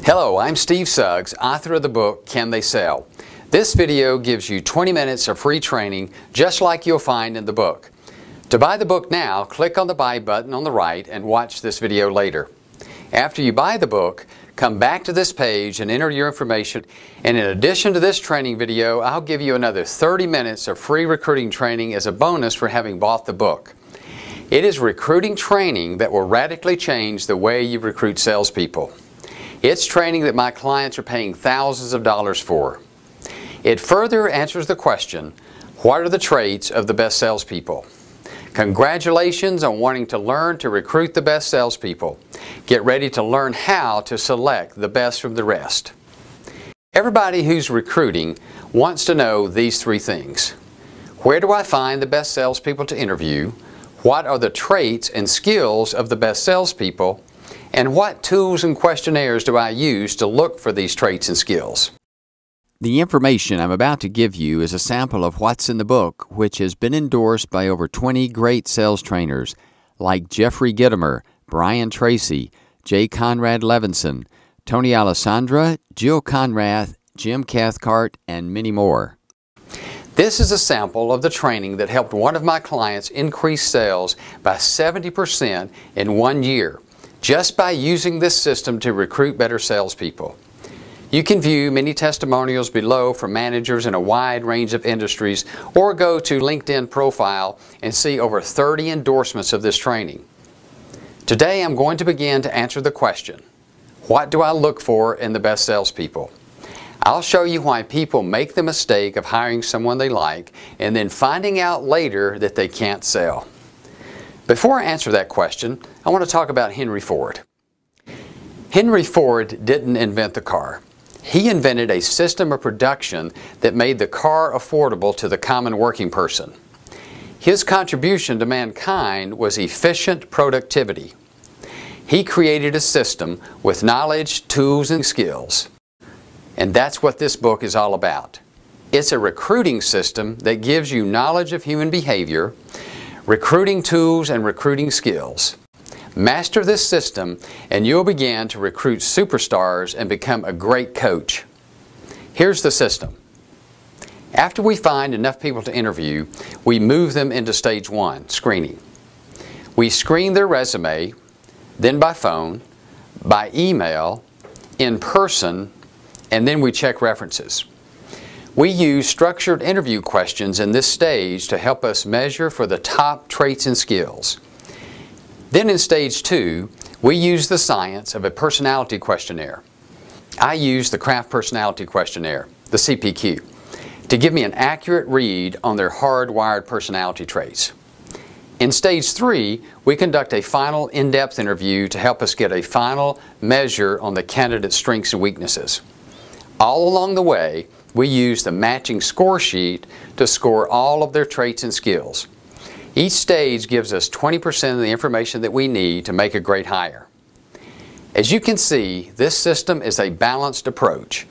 Hello, I'm Steve Suggs, author of the book, Can They Sell? This video gives you 20 minutes of free training just like you'll find in the book. To buy the book now, click on the buy button on the right and watch this video later. After you buy the book, come back to this page and enter your information. And in addition to this training video, I'll give you another 30 minutes of free recruiting training as a bonus for having bought the book. It is recruiting training that will radically change the way you recruit salespeople. It's training that my clients are paying thousands of dollars for. It further answers the question, what are the traits of the best salespeople? Congratulations on wanting to learn to recruit the best salespeople. Get ready to learn how to select the best from the rest. Everybody who's recruiting wants to know these three things. Where do I find the best salespeople to interview? What are the traits and skills of the best salespeople? And what tools and questionnaires do I use to look for these traits and skills? The information I'm about to give you is a sample of what's in the book, which has been endorsed by over 20 great sales trainers like Jeffrey Gitomer, Brian Tracy, J. Conrad Levinson, Tony Alessandra, Jill Conrath, Jim Cathcart, and many more. This is a sample of the training that helped one of my clients increase sales by 70% in 1 year, just by using this system to recruit better salespeople. You can view many testimonials below from managers in a wide range of industries, or go to LinkedIn profile and see over 30 endorsements of this training. Today I'm going to begin to answer the question, what do I look for in the best salespeople? I'll show you why people make the mistake of hiring someone they like and then finding out later that they can't sell. Before I answer that question, I want to talk about Henry Ford. Henry Ford didn't invent the car. He invented a system of production that made the car affordable to the common working person. His contribution to mankind was efficient productivity. He created a system with knowledge, tools, and skills. And that's what this book is all about. It's a recruiting system that gives you knowledge of human behavior, recruiting tools, and recruiting skills. Master this system and you'll begin to recruit superstars and become a great coach. Here's the system. After we find enough people to interview, we move them into stage 1, screening. We screen their resume, then by phone, by email, in person, and then we check references. We use structured interview questions in this stage to help us measure for the top traits and skills. Then in stage 2, we use the science of a personality questionnaire. I use the Kraft Personality Questionnaire, the CPQ, to give me an accurate read on their hardwired personality traits. In stage 3, we conduct a final in-depth interview to help us get a final measure on the candidate's strengths and weaknesses. All along the way, we use the matching score sheet to score all of their traits and skills. Each stage gives us 20% of the information that we need to make a great hire. As you can see, this system is a balanced approach.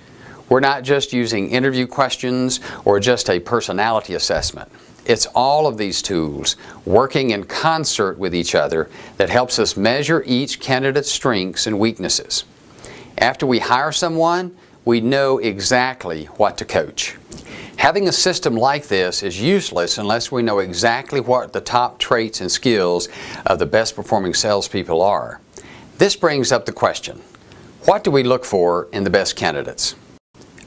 We're not just using interview questions or just a personality assessment. It's all of these tools working in concert with each other that helps us measure each candidate's strengths and weaknesses. After we hire someone, we know exactly what to coach. Having a system like this is useless unless we know exactly what the top traits and skills of the best performing salespeople are. This brings up the question, what do we look for in the best candidates?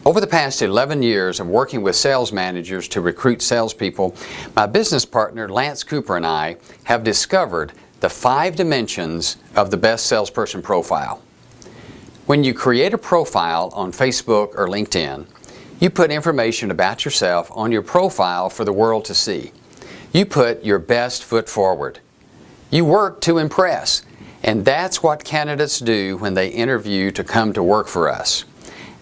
Over the past 11 years of working with sales managers to recruit salespeople, my business partner Lance Cooper and I have discovered the 5 dimensions of the best salesperson profile. When you create a profile on Facebook or LinkedIn, you put information about yourself on your profile for the world to see. You put your best foot forward. You work to impress, and that's what candidates do when they interview to come to work for us.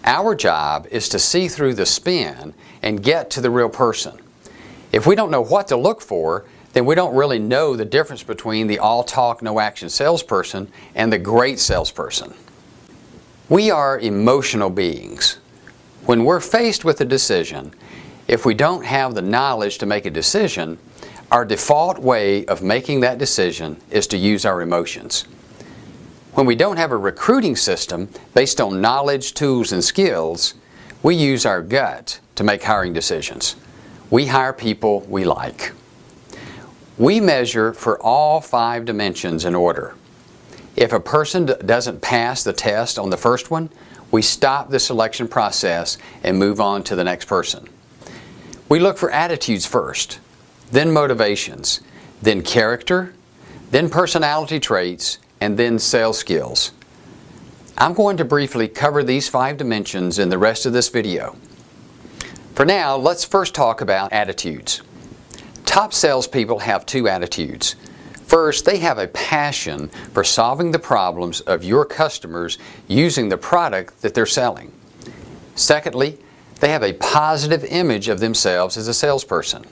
Our job is to see through the spin and get to the real person. If we don't know what to look for, then we don't really know the difference between the all-talk, no-action salesperson and the great salesperson. We are emotional beings. When we're faced with a decision, if we don't have the knowledge to make a decision, our default way of making that decision is to use our emotions. When we don't have a recruiting system based on knowledge, tools, and skills, we use our gut to make hiring decisions. We hire people we like. We measure for all 5 dimensions in order. If a person doesn't pass the test on the first one, we stop the selection process and move on to the next person. We look for attitudes first, then motivations, then character, then personality traits, and then sales skills. I'm going to briefly cover these 5 dimensions in the rest of this video. For now, let's first talk about attitudes. Top salespeople have 2 attitudes. First, they have a passion for solving the problems of your customers using the product that they're selling. Secondly, they have a positive image of themselves as a salesperson.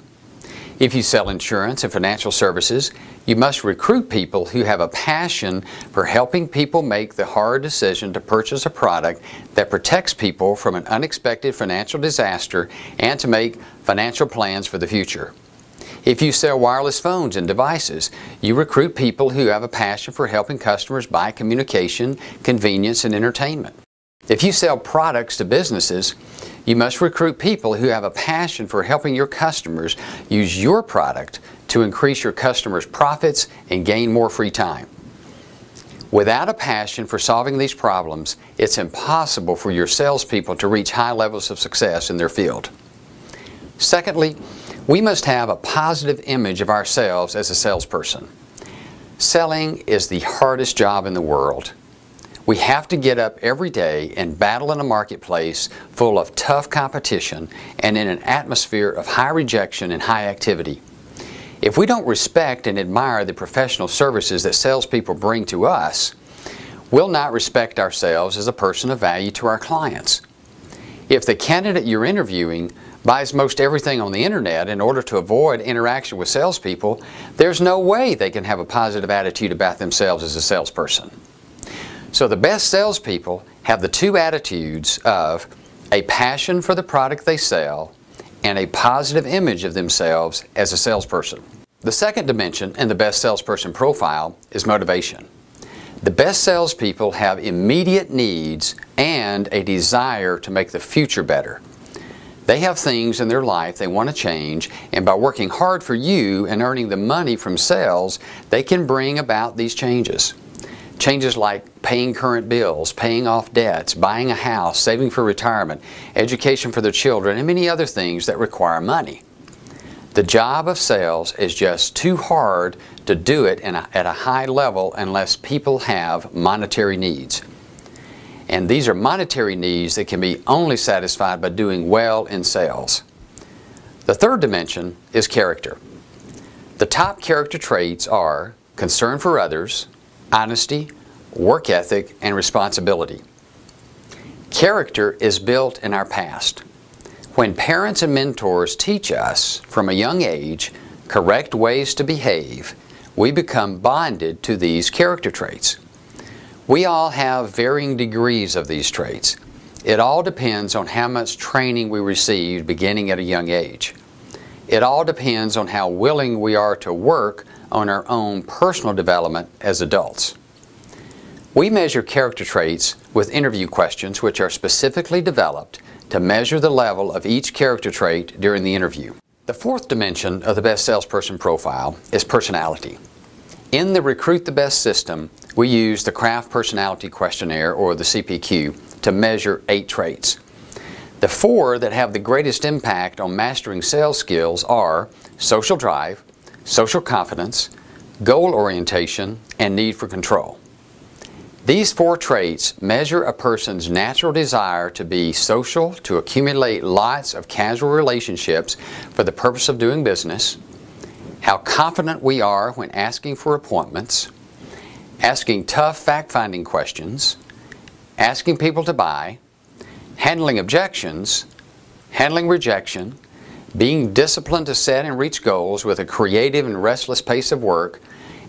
If you sell insurance and financial services, you must recruit people who have a passion for helping people make the hard decision to purchase a product that protects people from an unexpected financial disaster and to make financial plans for the future. If you sell wireless phones and devices, you recruit people who have a passion for helping customers buy communication, convenience, and entertainment. If you sell products to businesses, you must recruit people who have a passion for helping your customers use your product to increase your customers' profits and gain more free time. Without a passion for solving these problems, it's impossible for your salespeople to reach high levels of success in their field. Secondly, we must have a positive image of ourselves as a salesperson. Selling is the hardest job in the world. We have to get up every day and battle in a marketplace full of tough competition and in an atmosphere of high rejection and high activity. If we don't respect and admire the professional services that salespeople bring to us, we'll not respect ourselves as a person of value to our clients. If the candidate you're interviewing buys most everything on the internet in order to avoid interaction with salespeople, there's no way they can have a positive attitude about themselves as a salesperson. So the best salespeople have the 2 attitudes of a passion for the product they sell and a positive image of themselves as a salesperson. The second dimension in the best salesperson profile is motivation. The best salespeople have immediate needs and a desire to make the future better. They have things in their life they want to change, and by working hard for you and earning the money from sales, they can bring about these changes. Changes like paying current bills, paying off debts, buying a house, saving for retirement, education for their children, and many other things that require money. The job of sales is just too hard to do it at a high level unless people have monetary needs. And these are monetary needs that can be only satisfied by doing well in sales. The third dimension is character. The top character traits are concern for others, honesty, work ethic, and responsibility. Character is built in our past. When parents and mentors teach us from a young age correct ways to behave, we become bonded to these character traits. We all have varying degrees of these traits. It all depends on how much training we received beginning at a young age. It all depends on how willing we are to work on our own personal development as adults. We measure character traits with interview questions which are specifically developed to measure the level of each character trait during the interview. The fourth dimension of the best salesperson profile is personality. In the Recruit the Best system, we use the Kraft Personality Questionnaire, or the CPQ, to measure 8 traits. The 4 that have the greatest impact on mastering sales skills are social drive, social confidence, goal orientation, and need for control. These 4 traits measure a person's natural desire to be social, to accumulate lots of casual relationships for the purpose of doing business, how confident we are when asking for appointments, asking tough fact-finding questions, asking people to buy, handling objections, handling rejection, being disciplined to set and reach goals with a creative and restless pace of work,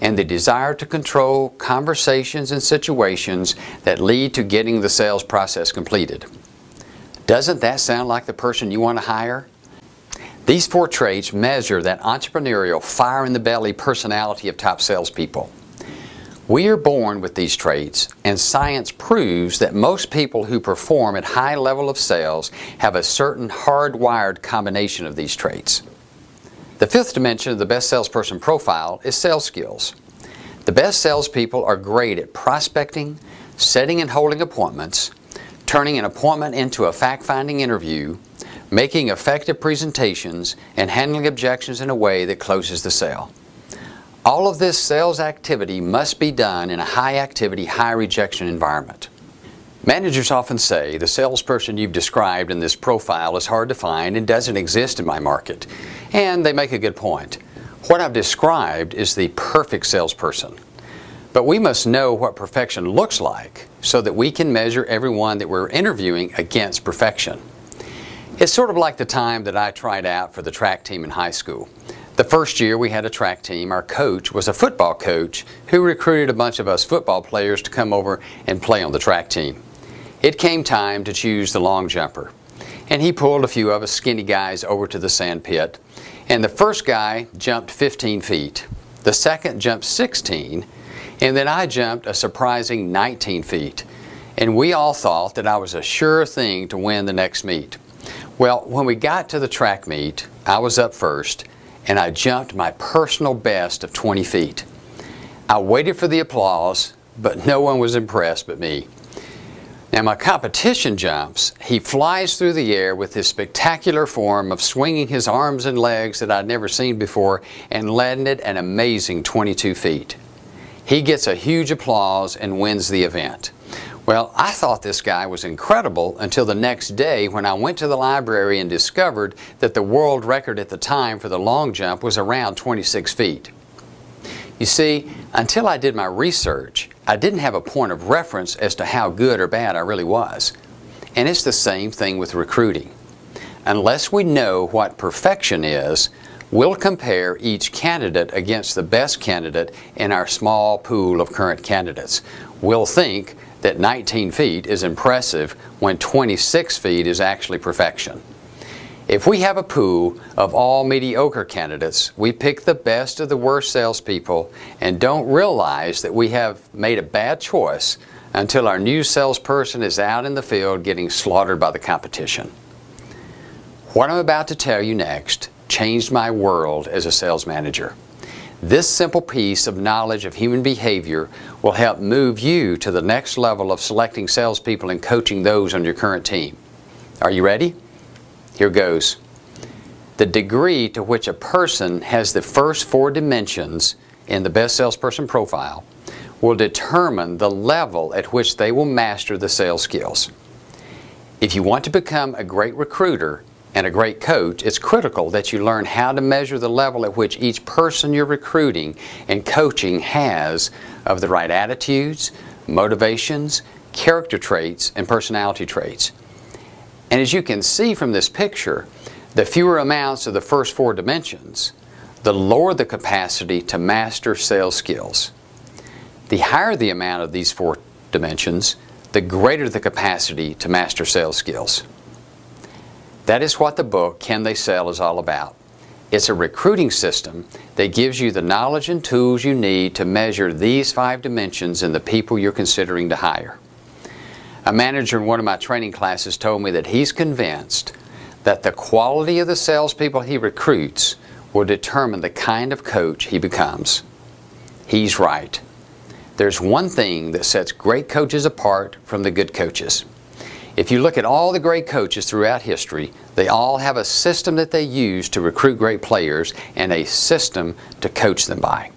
and the desire to control conversations and situations that lead to getting the sales process completed. Doesn't that sound like the person you want to hire? These 4 traits measure that entrepreneurial, fire-in-the-belly personality of top salespeople. We are born with these traits, and science proves that most people who perform at high level of sales have a certain hardwired combination of these traits. The fifth dimension of the best salesperson profile is sales skills. The best salespeople are great at prospecting, setting and holding appointments, turning an appointment into a fact-finding interview, making effective presentations, and handling objections in a way that closes the sale. All of this sales activity must be done in a high-activity, high-rejection environment. Managers often say the salesperson you've described in this profile is hard to find and doesn't exist in my market. And they make a good point. What I've described is the perfect salesperson. But we must know what perfection looks like so that we can measure everyone that we're interviewing against perfection. It's sort of like the time that I tried out for the track team in high school. The first year we had a track team, our coach was a football coach who recruited a bunch of us football players to come over and play on the track team. It came time to choose the long jumper, and he pulled a few of us skinny guys over to the sand pit, and the first guy jumped 15 feet, the second jumped 16, and then I jumped a surprising 19 feet, and we all thought that I was a sure thing to win the next meet. Well, when we got to the track meet, I was up first, and I jumped my personal best of 20 feet. I waited for the applause, but no one was impressed but me. Now my competition jumps, he flies through the air with his spectacular form of swinging his arms and legs that I'd never seen before and landed an amazing 22 feet. He gets a huge applause and wins the event. Well, I thought this guy was incredible until the next day when I went to the library and discovered that the world record at the time for the long jump was around 26 feet. You see, until I did my research, I didn't have a point of reference as to how good or bad I really was. And it's the same thing with recruiting. Unless we know what perfection is, we'll compare each candidate against the best candidate in our small pool of current candidates. We'll think that 19 feet is impressive when 26 feet is actually perfection. If we have a pool of all mediocre candidates, we pick the best of the worst salespeople and don't realize that we have made a bad choice until our new salesperson is out in the field getting slaughtered by the competition. What I'm about to tell you next changed my world as a sales manager. This simple piece of knowledge of human behavior will help move you to the next level of selecting salespeople and coaching those on your current team. Are you ready? Here goes. The degree to which a person has the first 4 dimensions in the best salesperson profile will determine the level at which they will master the sales skills. If you want to become a great recruiter and a great coach, it's critical that you learn how to measure the level at which each person you're recruiting and coaching has of the right attitudes, motivations, character traits, and personality traits. And as you can see from this picture, the fewer amounts of the first 4 dimensions, the lower the capacity to master sales skills. The higher the amount of these 4 dimensions, the greater the capacity to master sales skills. That is what the book, Can They Sell, is all about. It's a recruiting system that gives you the knowledge and tools you need to measure these 5 dimensions in the people you're considering to hire. A manager in one of my training classes told me that he's convinced that the quality of the salespeople he recruits will determine the kind of coach he becomes. He's right. There's one thing that sets great coaches apart from the good coaches. If you look at all the great coaches throughout history, they all have a system that they use to recruit great players and a system to coach them by.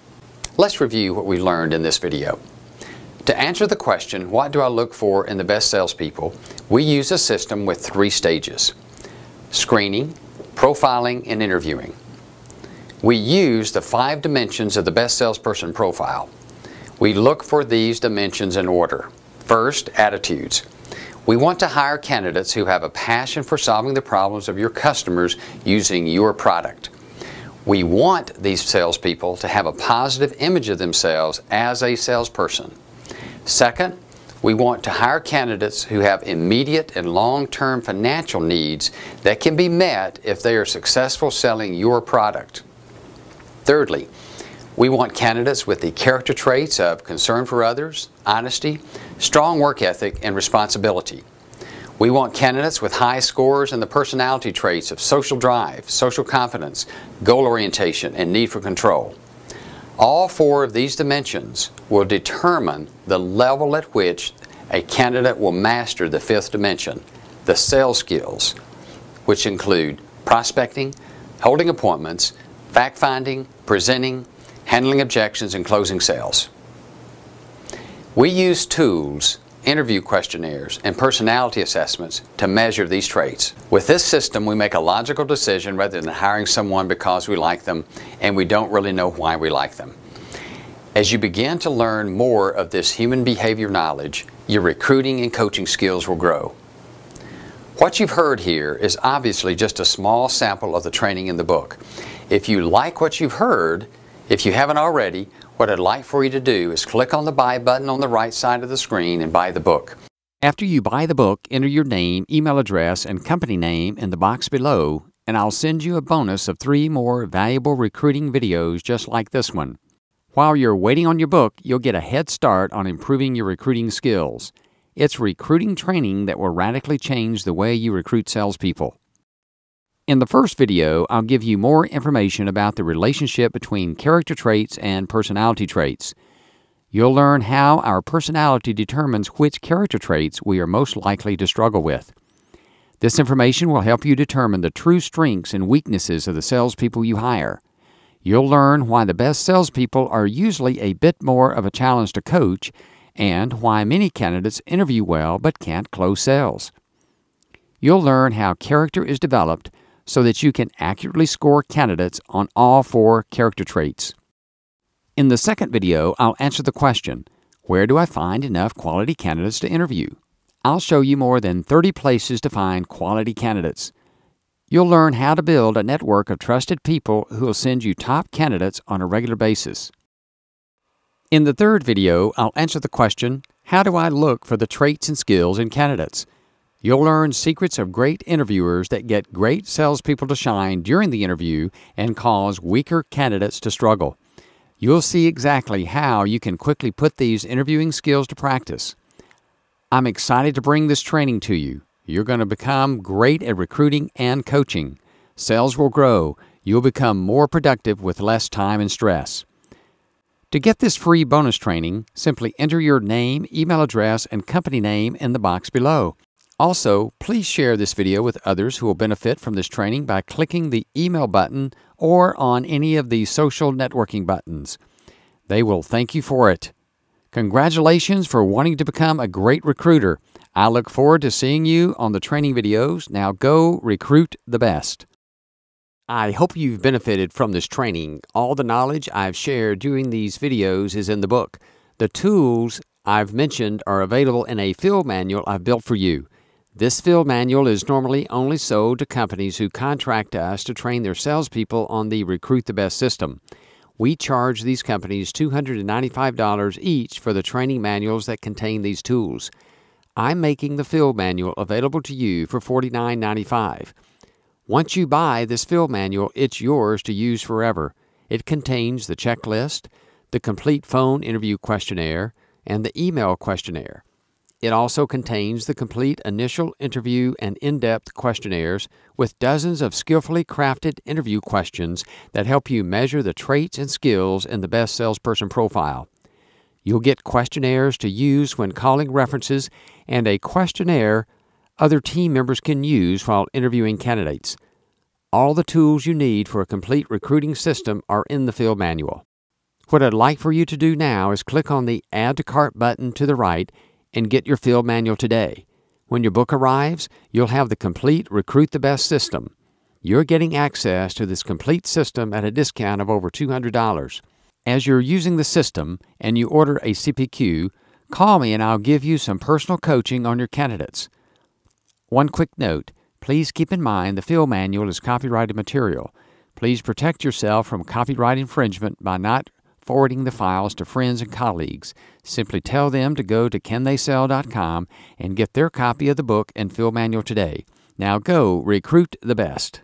Let's review what we learned in this video. To answer the question, what do I look for in the best salespeople, we use a system with 3 stages: screening, profiling, and interviewing. We use the 5 dimensions of the best salesperson profile. We look for these dimensions in order. First, attitudes. We want to hire candidates who have a passion for solving the problems of your customers using your product. We want these salespeople to have a positive image of themselves as a salesperson. Second, we want to hire candidates who have immediate and long-term financial needs that can be met if they are successful selling your product. Thirdly, We want candidates with the character traits of concern for others, honesty, strong work ethic, and responsibility. We want candidates with high scores in the personality traits of social drive, social confidence, goal orientation, and need for control. All four of these dimensions will determine the level at which a candidate will master the fifth dimension, the sales skills, which include prospecting, holding appointments, fact-finding, presenting, handling objections, and closing sales. We use tools, interview questionnaires, and personality assessments to measure these traits. With this system, we make a logical decision rather than hiring someone because we like them and we don't really know why we like them. As you begin to learn more of this human behavior knowledge, your recruiting and coaching skills will grow. What you've heard here is obviously just a small sample of the training in the book. If you like what you've heard, if you haven't already, what I'd like for you to do is click on the Buy button on the right side of the screen and buy the book. After you buy the book, enter your name, email address, and company name in the box below, and I'll send you a bonus of 3 more valuable recruiting videos just like this one. While you're waiting on your book, you'll get a head start on improving your recruiting skills. It's recruiting training that will radically change the way you recruit salespeople. In the first video, I'll give you more information about the relationship between character traits and personality traits. You'll learn how our personality determines which character traits we are most likely to struggle with. This information will help you determine the true strengths and weaknesses of the salespeople you hire. You'll learn why the best salespeople are usually a bit more of a challenge to coach and why many candidates interview well but can't close sales. You'll learn how character is developed so that you can accurately score candidates on all 4 character traits. In the second video, I'll answer the question, where do I find enough quality candidates to interview? I'll show you more than 30 places to find quality candidates. You'll learn how to build a network of trusted people who will send you top candidates on a regular basis. In the third video, I'll answer the question, how do I look for the traits and skills in candidates? You'll learn secrets of great interviewers that get great salespeople to shine during the interview and cause weaker candidates to struggle. You'll see exactly how you can quickly put these interviewing skills to practice. I'm excited to bring this training to you. You're going to become great at recruiting and coaching. Sales will grow. You'll become more productive with less time and stress. To get this free bonus training, simply enter your name, email address, and company name in the box below. Also, please share this video with others who will benefit from this training by clicking the email button or on any of the social networking buttons. They will thank you for it. Congratulations for wanting to become a great recruiter. I look forward to seeing you on the training videos. Now go recruit the best. I hope you've benefited from this training. All the knowledge I've shared during these videos is in the book. The tools I've mentioned are available in a field manual I've built for you. This field manual is normally only sold to companies who contract us to train their salespeople on the Recruit the Best system. We charge these companies $295 each for the training manuals that contain these tools. I'm making the field manual available to you for $49.95. Once you buy this field manual, it's yours to use forever. It contains the checklist, the complete phone interview questionnaire, and the email questionnaire. It also contains the complete initial interview and in-depth questionnaires with dozens of skillfully crafted interview questions that help you measure the traits and skills in the best salesperson profile. You'll get questionnaires to use when calling references and a questionnaire other team members can use while interviewing candidates. All the tools you need for a complete recruiting system are in the field manual. What I'd like for you to do now is click on the Add to Cart button to the right and get your field manual today. When your book arrives, you'll have the complete Recruit the Best system. You're getting access to this complete system at a discount of over $200. As you're using the system and you order a CPQ, call me and I'll give you some personal coaching on your candidates. One quick note, please keep in mind the field manual is copyrighted material. Please protect yourself from copyright infringement by not forwarding the files to friends and colleagues. Simply tell them to go to cantheysell.com and get their copy of the book and field manual today. Now go recruit the best.